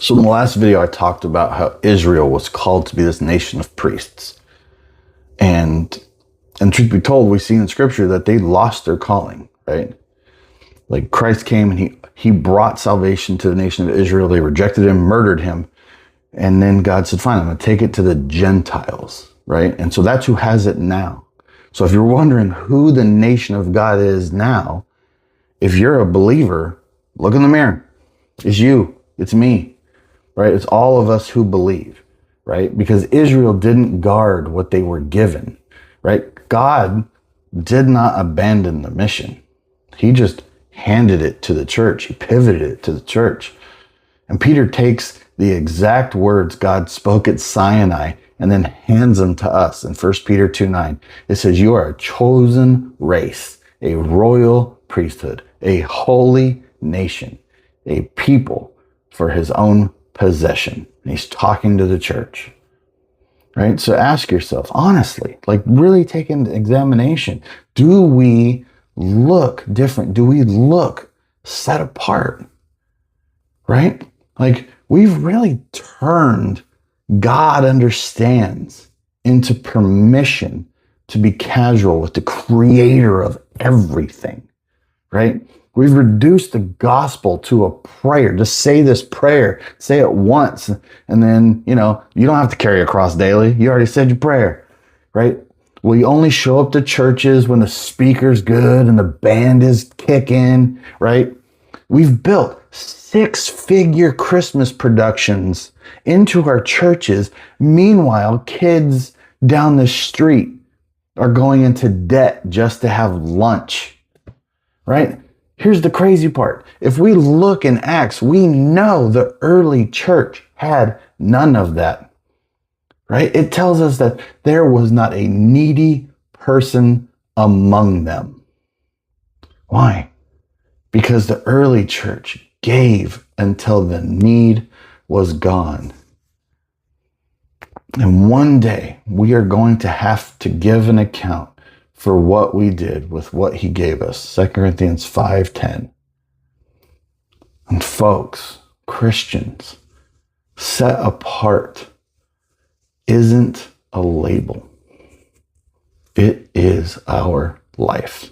So in the last video, I talked about how Israel was called to be this nation of priests. And truth be told, we see in scripture that they lost their calling, right? Like Christ came and he brought salvation to the nation of Israel. They rejected him, murdered him. And then God said, fine, I'm going to take it to the Gentiles, right? And so that's who has it now. So if you're wondering who the nation of God is now, if you're a believer, look in the mirror. It's you. It's me, right? It's all of us who believe, right? Because Israel didn't guard what they were given, right? God did not abandon the mission. He just handed it to the church. He pivoted it to the church. And Peter takes the exact words God spoke at Sinai and then hands them to us in 1 Peter 2:9. It says, you are a chosen race, a royal priesthood, a holy nation, a people for his own possession. And he's talking to the church, right? So ask yourself, honestly, like really take into examination, do we look different? Do we look set apart, right? Like we've really turned God understands into permission to be casual with the creator of everything, right? We've reduced the gospel to a prayer. Just say this prayer, say it once, and then, you don't have to carry a cross daily. You already said your prayer, right? We only show up to churches when the speaker's good and the band is kicking, right? We've built 6-figure Christmas productions into our churches. Meanwhile, kids down the street are going into debt just to have lunch, right? Here's the crazy part. If we look in Acts, we know the early church had none of that, right? It tells us that there was not a needy person among them. Why? Because the early church gave until the need was gone. And one day we are going to have to give an account for what we did with what he gave us. 2 Corinthians 5:10. And folks, Christians, set apart isn't a label. It is our life.